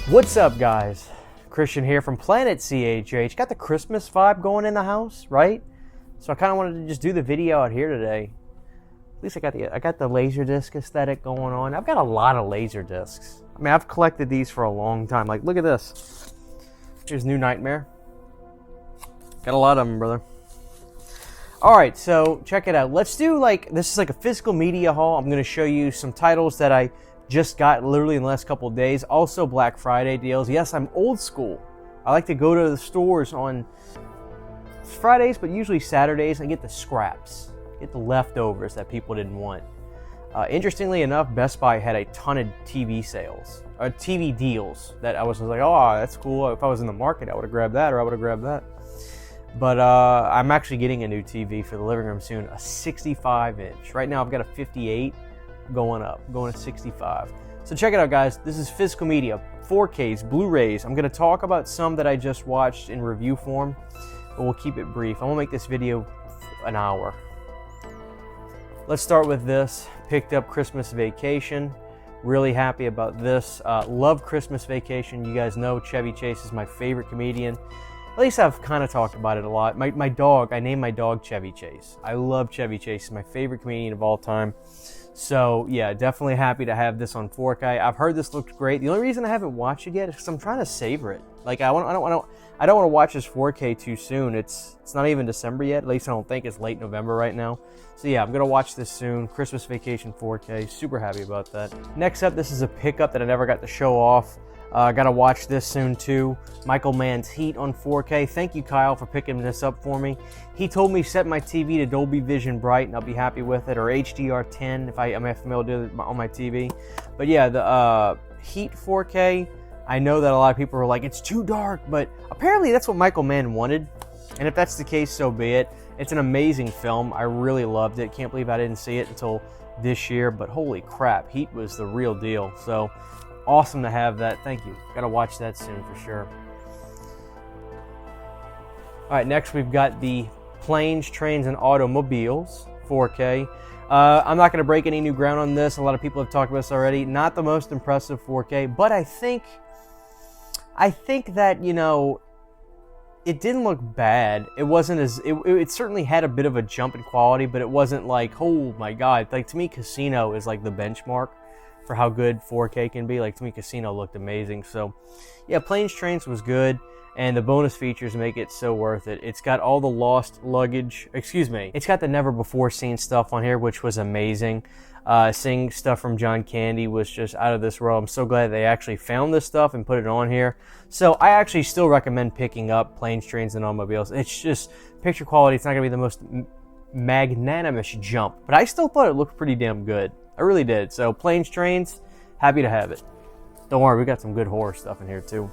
What's up, guys? Christian here from Planet CHH. Got the Christmas vibe going in the house, right? So I kind of wanted to just do the video out here today. At least I got the laser disc aesthetic going on. I've got a lot of laser discs. I mean, I've collected these for a long time. Like, look at this. Here's New Nightmare. Got a lot of them, brother. All right, so check it out. Let's do this is like a physical media haul. I'm going to show you some titles that I just got literally in the last couple of days. Also Black Friday deals. Yes, I'm old school. I like to go to the stores on Fridays, but usually Saturdays, and get the scraps, get the leftovers that people didn't want. Interestingly enough, Best Buy had a ton of TV sales, or TV deals that I was like, oh, that's cool. If I was in the market, I would have grabbed that, or I would have grabbed that. But I'm actually getting a new TV for the living room soon, a 65-inch. Right now, I've got a 58. Going to 65. So check it out, guys. This is physical media, 4Ks, Blu-rays. I'm going to talk about some that I just watched in review form, but we'll keep it brief. I'm going to make this video an hour. Let's start with this. Picked up Christmas Vacation. Really happy about this. Love Christmas Vacation. You guys know Chevy Chase is my favorite comedian. At least I've kind of talked about it a lot. My dog, I named my dog Chevy Chase. I love Chevy Chase. He's my favorite comedian of all time. So yeah, definitely happy to have this on 4K. I've heard this looked great. The only reason I haven't watched it yet is because I'm trying to savor it. Like I don't want to watch this 4K too soon. It's not even December yet. At least I don't think. It's late November right now. So yeah, I'm gonna watch this soon. Christmas Vacation 4K. Super happy about that. Next up, this is a pickup that I never got to show off. Gotta watch this soon too. Michael Mann's Heat on 4K. Thank you, Kyle, for picking this up for me. He told me set my TV to Dolby Vision Bright and I'll be happy with it, or HDR10 if I'm familiar to do it on my TV. But yeah, the Heat 4K, I know that a lot of people are like, it's too dark, but apparently that's what Michael Mann wanted. And if that's the case, so be it. It's an amazing film. I really loved it. Can't believe I didn't see it until this year, but holy crap, Heat was the real deal. So awesome to have that. Thank you. Gotta watch that soon for sure. All right, next we've got the Planes, Trains, and Automobiles 4K. I'm not gonna break any new ground on this. A lot of people have talked about this already. Not the most impressive 4K, but I think that, you know, it didn't look bad. It wasn't as, it certainly had a bit of a jump in quality, but it wasn't like, oh my God. Like, to me, Casino is like the benchmark for how good 4K can be. Like, to me, Casino looked amazing. So yeah, Planes, Trains was good, and the bonus features make it so worth it. It's got all the lost luggage, it's got the never before seen stuff on here, which was amazing. Seeing stuff from John Candy was just out of this world. I'm so glad they actually found this stuff and put it on here. So I actually still recommend picking up Planes, Trains, and Automobiles. It's just picture quality. It's not gonna be the most magnanimous jump, but I still thought it looked pretty damn good. I really did. So Planes, Trains, happy to have it. Don't worry, we got some good horror stuff in here too.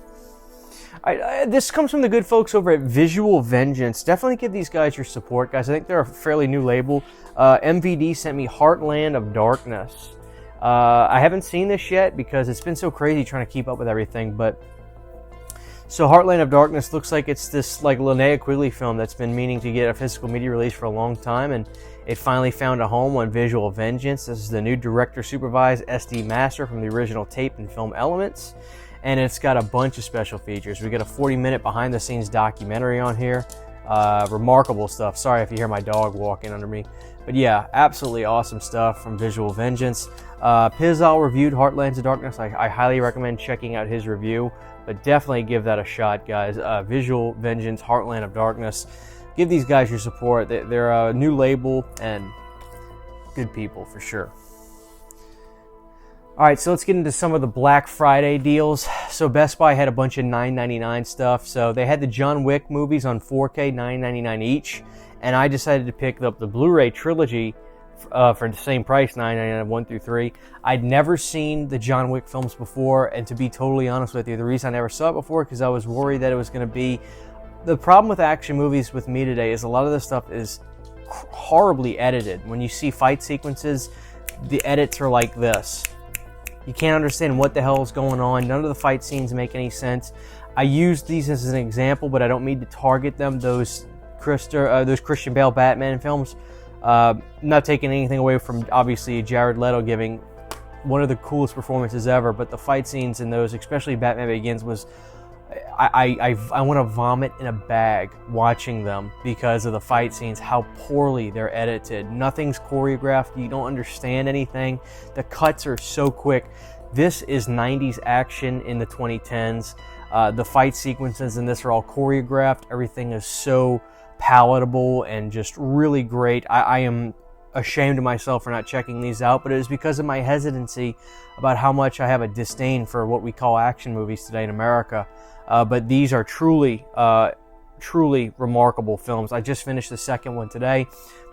This comes from the good folks over at Visual Vengeance. Definitely give these guys your support, guys. I think they're a fairly new label. MVD sent me Heartland of Darkness. I haven't seen this yet because it's been so crazy trying to keep up with everything, but so Heartland of Darkness looks like it's this like Linnea Quigley film that's been meaning to get a physical media release for a long time, and it finally found a home on Visual Vengeance. This is the new director-supervised SD master from the original tape and film elements, and it's got a bunch of special features. We got a 40-minute behind-the-scenes documentary on here. Remarkable stuff. Sorry if you hear my dog walking under me. But yeah, absolutely awesome stuff from Visual Vengeance. Pizzal reviewed Heartlands of Darkness. I highly recommend checking out his review, but definitely give that a shot, guys. Visual Vengeance, Heartland of Darkness. Give these guys your support. They're a new label and good people for sure. All right, so let's get into some of the Black Friday deals. So Best Buy had a bunch of $9.99 stuff. So they had the John Wick movies on 4K, $9.99 each. And I decided to pick up the Blu-ray trilogy for the same price, $9.99, 1 through 3. I'd never seen the John Wick films before, and to be totally honest with you, the reason I never saw it before because I was worried that it was going to be... The problem with action movies with me today is a lot of this stuff is horribly edited. When you see fight sequences, the edits are like this. You can't understand what the hell is going on. None of the fight scenes make any sense. I use these as an example, but I don't mean to target them. Those Christian Bale Batman films. Not taking anything away from, obviously, Jared Leto giving one of the coolest performances ever, but the fight scenes in those, especially Batman Begins, was I want to vomit in a bag watching them because of the fight scenes, how poorly they're edited. Nothing's choreographed. You don't understand anything. The cuts are so quick. This is 90s action in the 2010s. The fight sequences in this are all choreographed. Everything is so palatable and just really great. I am ashamed of myself for not checking these out, but it is because of my hesitancy about how much I have a disdain for what we call action movies today in America. But these are truly remarkable films. I just finished the second one today.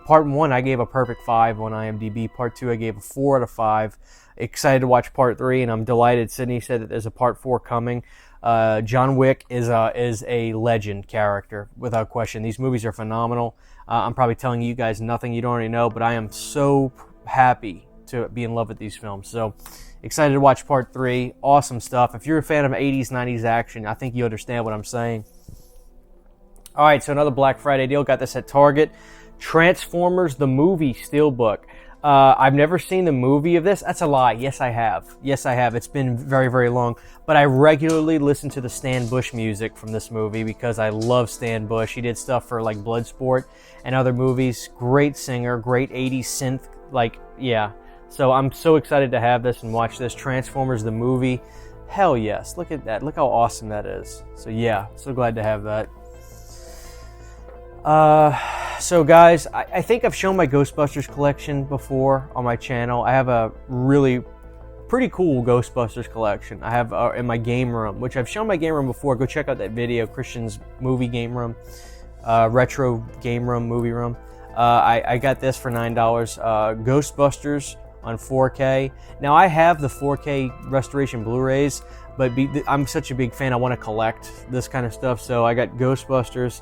Part 1, I gave a perfect 5 on IMDb. Part 2, I gave a 4 out of 5. Excited to watch Part 3, and I'm delighted Sydney said that there's a Part 4 coming. John Wick is a legend character, without question. These movies are phenomenal. I'm probably telling you guys nothing you don't already know, but I am so happy to be in love with these films. So excited to watch Part 3. Awesome stuff. If you're a fan of 80s, 90s action, I think you understand what I'm saying. All right, so another Black Friday deal. Got this at Target. Transformers the movie Steelbook. I've never seen the movie of this. That's a lie. Yes, I have. Yes, I have. It's been very, very long. But I regularly listen to the Stan Bush music from this movie because I love Stan Bush. He did stuff for like Bloodsport and other movies. Great singer, great 80s synth. Like, yeah. So I'm so excited to have this and watch this. Transformers the movie. Hell yes. Look at that. Look how awesome that is. So yeah, so glad to have that. So guys, I think I've shown my Ghostbusters collection before on my channel. I have a really pretty cool Ghostbusters collection. I have in my game room, which I've shown my game room before. Go check out that video, Christian's movie game room, retro game room, movie room. I got this for $9, Ghostbusters on 4K. Now I have the 4K restoration Blu-rays, but I'm such a big fan, I want to collect this kind of stuff, so I got Ghostbusters.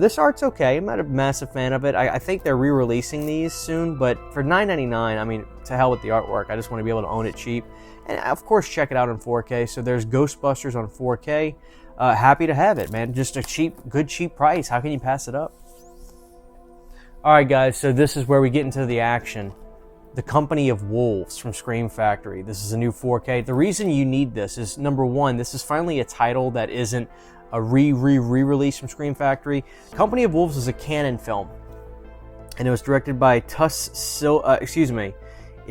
This art's okay. I'm not a massive fan of it. I think they're re-releasing these soon, but for $9.99, I mean, to hell with the artwork. I just want to be able to own it cheap. And of course, check it out on 4K. So there's Ghostbusters on 4K. Happy to have it, man. Just a good cheap price. How can you pass it up? All right, guys. So this is where we get into the action. The Company of Wolves from Scream Factory. This is a new 4K. The reason you need this is, number one, this is finally a title that isn't a re-release from Scream Factory. Company of Wolves is a canon film, and it was directed by It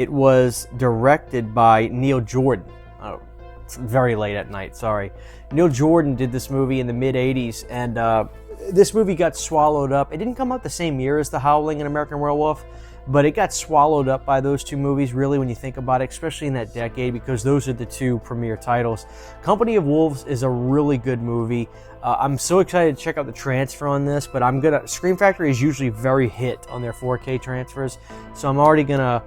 was directed by Neil Jordan. Oh, it's very late at night, sorry. Neil Jordan did this movie in the mid-'80s, and this movie got swallowed up. It didn't come out the same year as The Howling and American Werewolf, but it got swallowed up by those two movies, really, when you think about it, especially in that decade, because those are the two premier titles. Company of Wolves is a really good movie. I'm so excited to check out the transfer on this, but Scream Factory is usually very hit on their 4K transfers, so I'm already gonna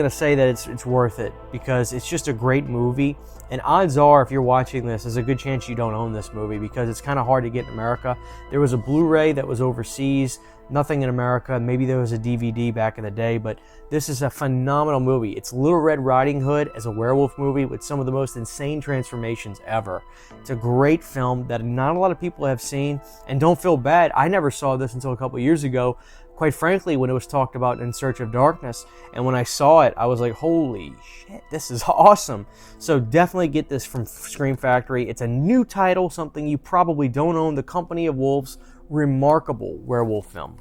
say that it's worth it, because it's just a great movie. And odds are, if you're watching this, there's a good chance you don't own this movie, because it's kind of hard to get in America. There was a Blu-ray that was overseas, nothing in America. Maybe there was a DVD back in the day, but this is a phenomenal movie. It's Little Red Riding Hood as a werewolf movie with some of the most insane transformations ever. It's a great film that not a lot of people have seen, and don't feel bad. I never saw this until a couple years ago, quite frankly, when it was talked about in Search of Darkness. And when I saw it, I was like, holy shit, this is awesome. So definitely get this from Scream Factory. It's a new title, something you probably don't own. The Company of Wolves, remarkable werewolf film.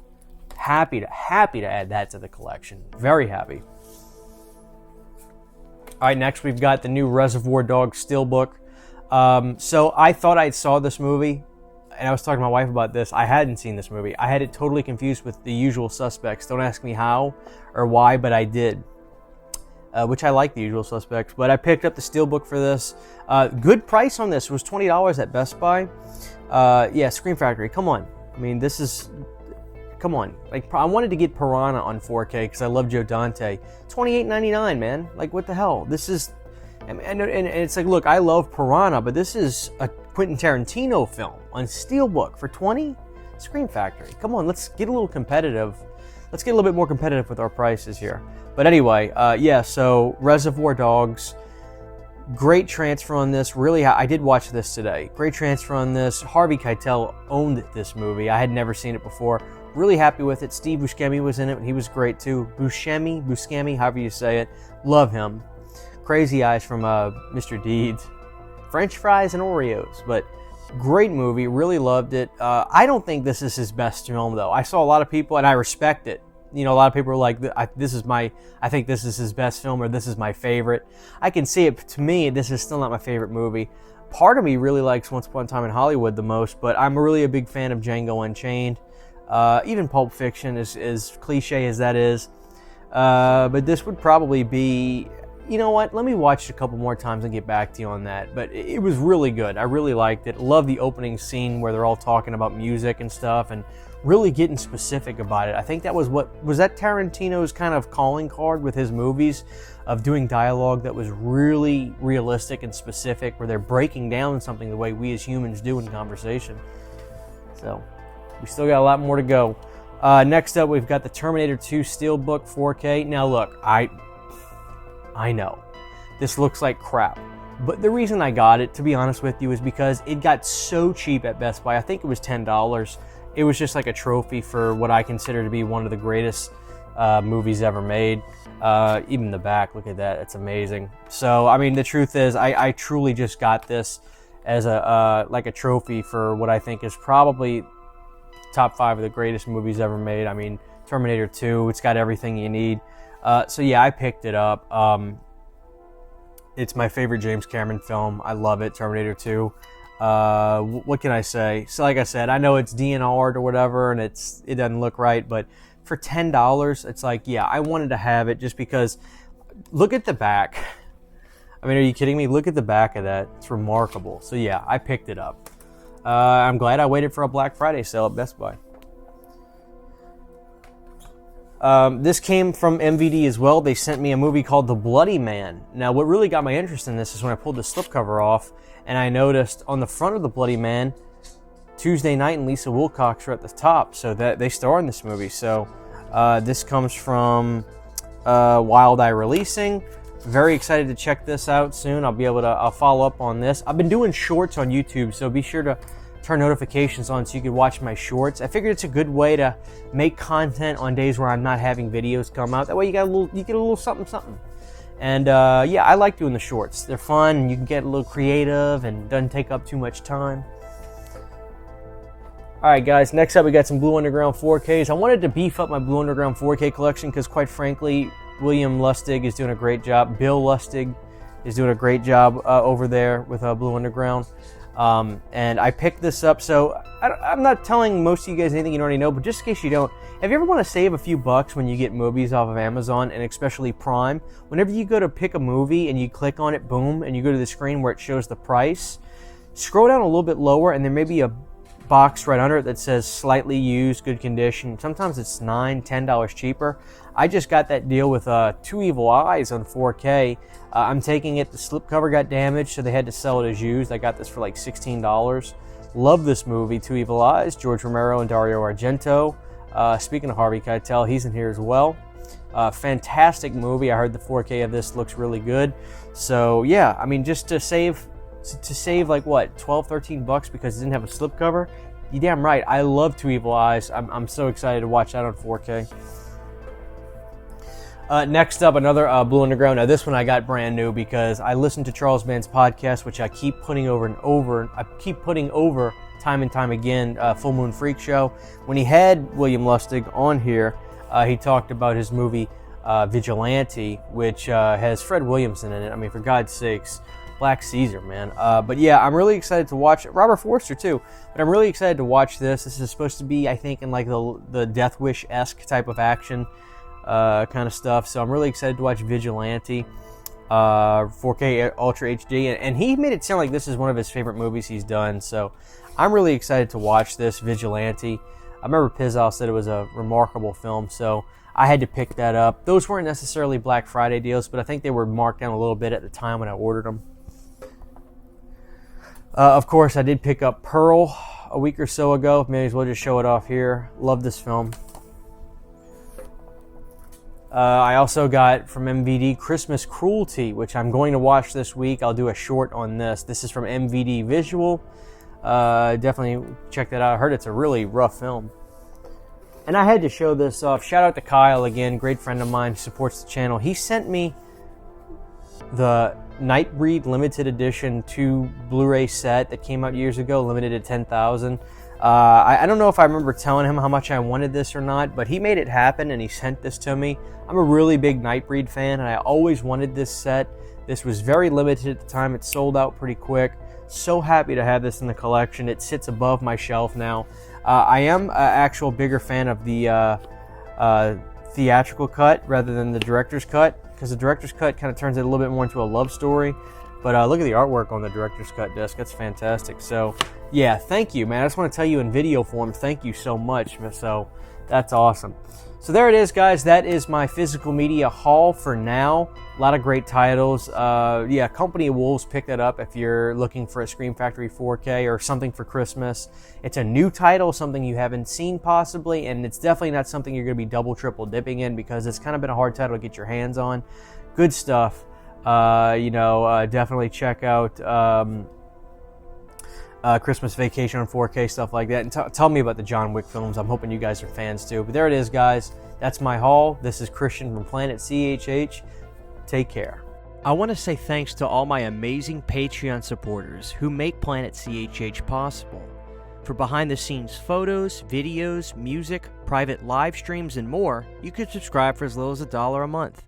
Happy to add that to the collection. Very happy. All right, next we've got the new Reservoir Dogs Steelbook. So I thought I saw this movie, and I was talking to my wife about this. I hadn't seen this movie. I had it totally confused with The Usual Suspects. Don't ask me how or why, but I did. Which I like The Usual Suspects. But I picked up the Steelbook for this. Good price on this. It was $20 at Best Buy. Yeah, Scream Factory. Come on. I mean, this is... Come on. Like, I wanted to get Piranha on 4K because I love Joe Dante. $28.99, man. Like, what the hell? This is... And it's like, look, I love Piranha, but this is a Quentin Tarantino film on Steelbook for $20? Scream Factory. Come on, let's get a little competitive. Let's get a little bit more competitive with our prices here. But anyway, yeah, so Reservoir Dogs. Great transfer on this. Really, I did watch this today. Great transfer on this. Harvey Keitel owned this movie. I had never seen it before. Really happy with it. Steve Buscemi was in it. He was great too. Buscemi, however you say it. Love him. Crazy Eyes from Mr. Deeds. French fries and Oreos. But great movie. Really loved it. I don't think this is his best film though. I saw a lot of people, and I respect it. You know, a lot of people are like, I think this is his best film, or this is my favorite. I can see it. To me, this is still not my favorite movie. Part of me really likes Once Upon a Time in Hollywood the most, but I'm really a big fan of Django Unchained. Even Pulp Fiction, as cliche as that is. But this would probably be, you know what, let me watch it a couple more times and get back to you on that. But it was really good. I really liked it. Love the opening scene where they're all talking about music and stuff, and really getting specific about it. I think that was that Tarantino's kind of calling card with his movies, of doing dialogue that was really realistic and specific, where they're breaking down something the way we as humans do in conversation. So, we still got a lot more to go. Next up, we've got the Terminator 2 Steelbook 4K. Now look, I know, this looks like crap. But the reason I got it, to be honest with you, is because it got so cheap at Best Buy. I think it was $10. It was just like a trophy for what I consider to be one of the greatest movies ever made. Even the back, look at that, it's amazing. So, I mean, the truth is, I truly just got this as like a trophy for what I think is probably top 5 of the greatest movies ever made. I mean, Terminator 2, it's got everything you need. So yeah, I picked it up. It's my favorite James Cameron film. I love it, Terminator 2. What can I say? So like I said, I know it's DNR'd or whatever, and it doesn't look right, but for $10, it's like, yeah, I wanted to have it just because. Look at the back. I mean, are you kidding me? Look at the back of that. It's remarkable. So yeah, I picked it up. I'm glad I waited for a Black Friday sale at Best Buy. This came from MVD as well. They sent me a movie called The Bloody Man. Now, what really got my interest in this is when I pulled the slipcover off, and I noticed on the front of The Bloody Man, Tuesday Knight and Lisa Wilcox are at the top, so that they star in this movie. So this comes from Wild Eye Releasing. Very excited to check this out soon. I'll follow up on this. I've been doing shorts on YouTube, so be sure to turn notifications on so you can watch my shorts. I figured it's a good way to make content on days where I'm not having videos come out. That way you get a little something. And yeah, I like doing the shorts. They're fun, and you can get a little creative, and doesn't take up too much time. Alright guys, next up we got some Blue Underground 4Ks. I wanted to beef up my Blue Underground 4K collection because, quite frankly, William Lustig is doing a great job. Bill Lustig is doing a great job over there with Blue Underground. And I picked this up, so I'm not telling most of you guys anything you already know, but just in case you don't, if you ever want to save a few bucks when you get movies off of Amazon, and especially Prime, whenever you go to pick a movie and you click on it, boom, and you go to the screen where it shows the price, scroll down a little bit lower, and there may be a box right under it that says slightly used, good condition. Sometimes it's $9, $10 cheaper. I just got that deal with Two Evil Eyes on 4K. I'm taking it, the slipcover got damaged, so they had to sell it as used. I got this for like $16. Love this movie, Two Evil Eyes, George Romero and Dario Argento. Speaking of Harvey Keitel, he's in here as well. Fantastic movie. I heard the 4K of this looks really good. So yeah, I mean, just to save like what, 12, 13 bucks because it didn't have a slipcover, you damn right. I love Two Evil Eyes. I'm so excited to watch that on 4K. Next up, another Blue Underground. Now this one I got brand new because I listened to Charles Band's podcast, which I keep putting over and over. I keep putting over time and time again. Full Moon Freak Show. When he had William Lustig on here, he talked about his movie Vigilante, which has Fred Williamson in it. I mean, for God's sakes, Black Caesar, man. But yeah, I'm really excited to watch it. Robert Forster too. But I'm really excited to watch this. This is supposed to be, I think, in like the Death Wish-esque type of action kind of stuff. So I'm really excited to watch Vigilante, 4K Ultra HD. And he made it sound like this is one of his favorite movies he's done. So I'm really excited to watch this, Vigilante. I remember Pizzal said it was a remarkable film, so I had to pick that up. Those weren't necessarily Black Friday deals, but I think they were marked down a little bit at the time when I ordered them. Of course, I did pick up Pearl a week or so ago. May as well just show it off here. Love this film. I also got from MVD Christmas Cruelty, which I'm going to watch this week. I'll do a short on this. This is from MVD Visual. Definitely check that out. I heard it's a really rough film. And I had to show this off. Shout out to Kyle again, great friend of mine, supports the channel. He sent me the Nightbreed limited edition 2 Blu-ray set that came out years ago, limited to 10,000. I don't know if I remember telling him how much I wanted this or not, but he made it happen and he sent this to me. I'm a really big Nightbreed fan and I always wanted this set. This was very limited at the time. It sold out pretty quick. So happy to have this in the collection. It sits above my shelf now. I am an actual bigger fan of the theatrical cut rather than the director's cut, because the director's cut kind of turns it a little bit more into a love story. But look at the artwork on the director's cut disc. That's fantastic. So yeah, thank you, man. I just want to tell you in video form, thank you so much. So that's awesome. So there it is, guys. That is my physical media haul for now. A lot of great titles. Yeah, Company of Wolves, pick that up if you're looking for a Scream Factory 4K or something for Christmas. It's a new title, something you haven't seen possibly, and it's definitely not something you're going to be double, triple dipping in, because it's kind of been a hard title to get your hands on. Good stuff. Definitely check out Christmas Vacation on 4K, stuff like that. And tell me about the John Wick films. I'm hoping you guys are fans too. But there it is, guys. That's my haul. This is Christian from Planet CHH. Take care. I want to say thanks to all my amazing Patreon supporters who make Planet CHH possible. For behind-the-scenes photos, videos, music, private live streams, and more, you can subscribe for as little as $1 a month.